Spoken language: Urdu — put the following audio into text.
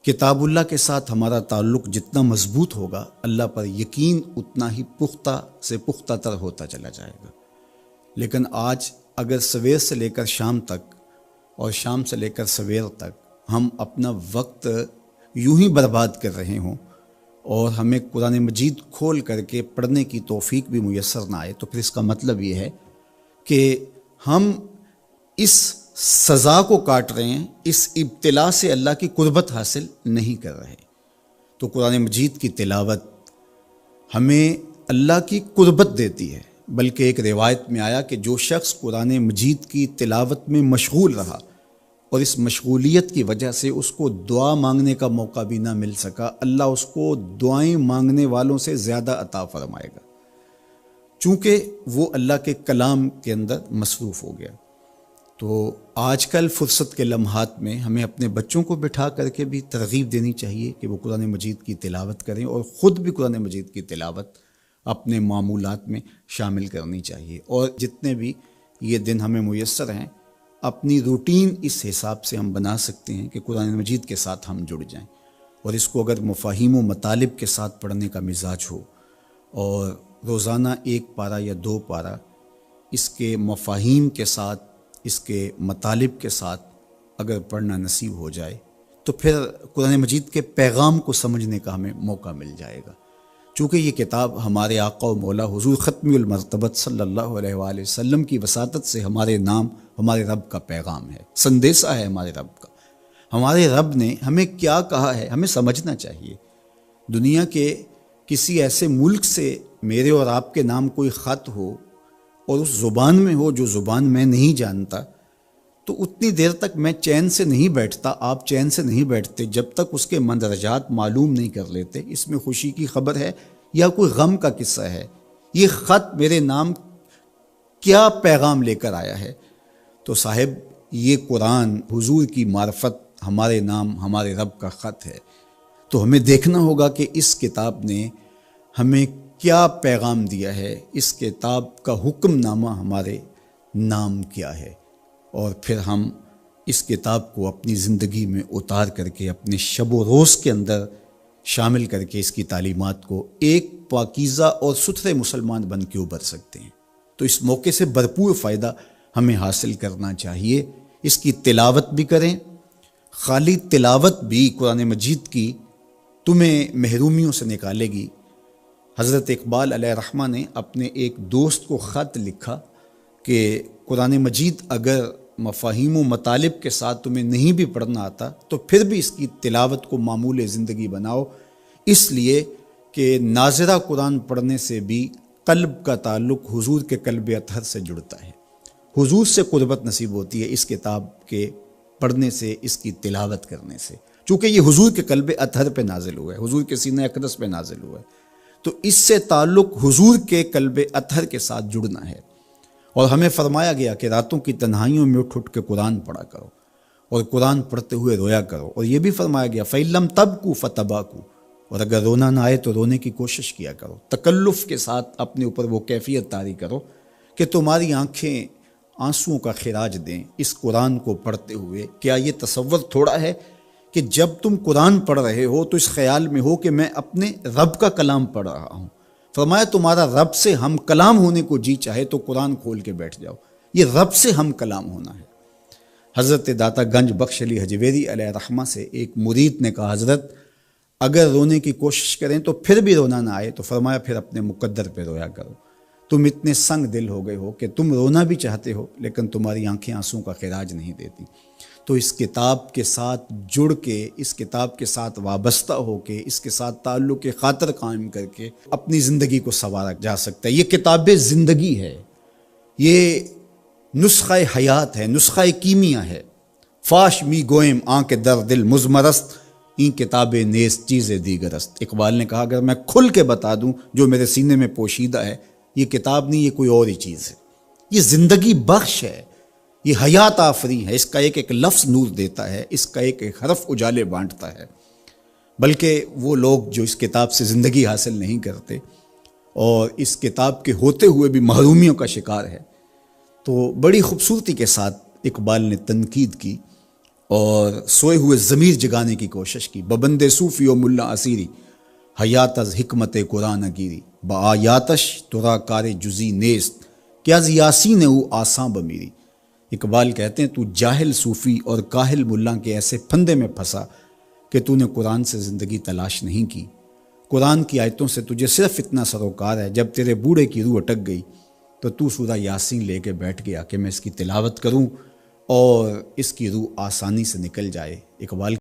کتاب اللہ کے ساتھ ہمارا تعلق جتنا مضبوط ہوگا، اللہ پر یقین اتنا ہی پختہ سے پختہ تر ہوتا چلا جائے گا۔ لیکن آج اگر سویر سے لے کر شام تک اور شام سے لے کر سویر تک ہم اپنا وقت یوں ہی برباد کر رہے ہوں اور ہمیں قرآن مجید کھول کر کے پڑھنے کی توفیق بھی میسر نہ آئے، تو پھر اس کا مطلب یہ ہے کہ ہم اس سزا کو کاٹ رہے ہیں، اس ابتلا سے اللہ کی قربت حاصل نہیں کر رہے۔ تو قرآن مجید کی تلاوت ہمیں اللہ کی قربت دیتی ہے، بلکہ ایک روایت میں آیا کہ جو شخص قرآن مجید کی تلاوت میں مشغول رہا اور اس مشغولیت کی وجہ سے اس کو دعا مانگنے کا موقع بھی نہ مل سکا، اللہ اس کو دعائیں مانگنے والوں سے زیادہ عطا فرمائے گا، چونکہ وہ اللہ کے کلام کے اندر مصروف ہو گیا۔ تو آج کل فرصت کے لمحات میں ہمیں اپنے بچوں کو بٹھا کر کے بھی ترغیب دینی چاہیے کہ وہ قرآن مجید کی تلاوت کریں، اور خود بھی قرآن مجید کی تلاوت اپنے معمولات میں شامل کرنی چاہیے۔ اور جتنے بھی یہ دن ہمیں میسر ہیں، اپنی روٹین اس حساب سے ہم بنا سکتے ہیں کہ قرآن مجید کے ساتھ ہم جڑ جائیں، اور اس کو اگر مفاہیم و مطالب کے ساتھ پڑھنے کا مزاج ہو اور روزانہ 1 پارہ یا 2 پارہ اس کے مفاہیم کے ساتھ، اس کے مطالب کے ساتھ اگر پڑھنا نصیب ہو جائے، تو پھر قرآن مجید کے پیغام کو سمجھنے کا ہمیں موقع مل جائے گا۔ چونکہ یہ کتاب ہمارے آقا و مولا حضور ختم المرتبت صلی اللہ علیہ وآلہ وسلم کی وساطت سے ہمارے نام ہمارے رب کا پیغام ہے، سندیسہ ہے ہمارے رب کا۔ ہمارے رب نے ہمیں کیا کہا ہے ہمیں سمجھنا چاہیے۔ دنیا کے کسی ایسے ملک سے میرے اور آپ کے نام کوئی خط ہو اور اس زبان میں ہو جو زبان میں نہیں جانتا، تو اتنی دیر تک میں چین سے نہیں بیٹھتا، آپ چین سے نہیں بیٹھتے جب تک اس کے مندرجات معلوم نہیں کر لیتے، اس میں خوشی کی خبر ہے یا کوئی غم کا قصہ ہے، یہ خط میرے نام کیا پیغام لے کر آیا ہے۔ تو صاحب یہ قرآن حضور کی معرفت، ہمارے نام ہمارے رب کا خط ہے۔ تو ہمیں دیکھنا ہوگا کہ اس کتاب نے ہمیں کیا پیغام دیا ہے، اس کتاب کا حکم نامہ ہمارے نام کیا ہے، اور پھر ہم اس کتاب کو اپنی زندگی میں اتار کر کے اپنے شب و روز کے اندر شامل کر کے اس کی تعلیمات کو ایک پاکیزہ اور ستھرے مسلمان بن کے ابھر سکتے ہیں۔ تو اس موقع سے بھرپور فائدہ ہمیں حاصل کرنا چاہیے۔ اس کی تلاوت بھی کریں، خالی تلاوت بھی قرآن مجید کی تمہیں محرومیوں سے نکالے گی۔ حضرت اقبال علیہ الرحمہ نے اپنے ایک دوست کو خط لکھا کہ قرآن مجید اگر مفاہیم و مطالب کے ساتھ تمہیں نہیں بھی پڑھنا آتا تو پھر بھی اس کی تلاوت کو معمول زندگی بناؤ، اس لیے کہ ناظرہ قرآن پڑھنے سے بھی قلب کا تعلق حضور کے قلب اطہر سے جڑتا ہے، حضور سے قربت نصیب ہوتی ہے اس کتاب کے پڑھنے سے، اس کی تلاوت کرنے سے، چونکہ یہ حضور کے قلب اطہر پہ نازل ہوا ہے، حضور کے سینہ اقدس پہ نازل ہوا ہے، تو اس سے تعلق حضور کے قلب اطہر کے ساتھ جڑنا ہے۔ اور ہمیں فرمایا گیا کہ راتوں کی تنہائیوں میں اٹھ کے قرآن پڑھا کرو اور قرآن پڑھتے ہوئے رویا کرو، اور یہ بھی فرمایا گیا فَإِلَّمْ تَبْكُوا فَتَبَاكُوا، اور اگر رونا نہ آئے تو رونے کی کوشش کیا کرو، تکلف کے ساتھ اپنے اوپر وہ کیفیت طاری کرو کہ تمہاری آنکھیں آنسوؤں کا خراج دیں اس قرآن کو پڑھتے ہوئے۔ کیا یہ تصور تھوڑا ہے کہ جب تم قرآن پڑھ رہے ہو تو اس خیال میں ہو کہ میں اپنے رب کا کلام پڑھ رہا ہوں؟ فرمایا تمہارا رب سے ہم کلام ہونے کو جی چاہے تو قرآن کھول کے بیٹھ جاؤ، یہ رب سے ہم کلام ہونا ہے۔ حضرت داتا گنج بخش علی حجویری علیہ الرحمہ سے ایک مرید نے کہا حضرت اگر رونے کی کوشش کریں تو پھر بھی رونا نہ آئے تو فرمایا پھر اپنے مقدر پہ رویا کرو، تم اتنے سنگ دل ہو گئے ہو کہ تم رونا بھی چاہتے ہو لیکن تمہاری آنکھیں آنسوں کا خراج نہیں دیتی۔ تو اس کتاب کے ساتھ جڑ کے، اس کتاب کے ساتھ وابستہ ہو کے، اس کے ساتھ تعلق خاطر قائم کر کے اپنی زندگی کو سنوارا جا سکتا ہے۔ یہ کتاب زندگی ہے، یہ نسخہ حیات ہے، نسخہ کیمیا ہے۔ فاش می گوئم آنکھ در دل مزمرست، این کتاب نیز چیز دیگرست۔ اقبال نے کہا اگر میں کھل کے بتا دوں جو میرے سینے میں پوشیدہ ہے، یہ کتاب نہیں، یہ کوئی اور ہی چیز ہے، یہ زندگی بخش ہے، یہ حیات آفری ہے، اس کا ایک ایک لفظ نور دیتا ہے، اس کا ایک ایک حرف اجالے بانٹتا ہے۔ بلکہ وہ لوگ جو اس کتاب سے زندگی حاصل نہیں کرتے اور اس کتاب کے ہوتے ہوئے بھی محرومیوں کا شکار ہے، تو بڑی خوبصورتی کے ساتھ اقبال نے تنقید کی اور سوئے ہوئے ضمیر جگانے کی کوشش کی. ببند صوفی و ملا اسیری حیات از حکمت قرآن گیری با آیاتش ترا کار جزی نیست کیا از یاسین او آساں بمیری. اقبال کہتے ہیں تو جاہل صوفی اور کاہل ملا کے ایسے پھندے میں پھنسا کہ تو نے قرآن سے زندگی تلاش نہیں کی. قرآن کی آیتوں سے تجھے صرف اتنا سروکار ہے، جب تیرے بوڑھے کی روح اٹک گئی تو سورہ یاسین لے کے بیٹھ گیا کہ میں اس کی تلاوت کروں اور اس کی روح آسانی سے نکل جائے. اقبال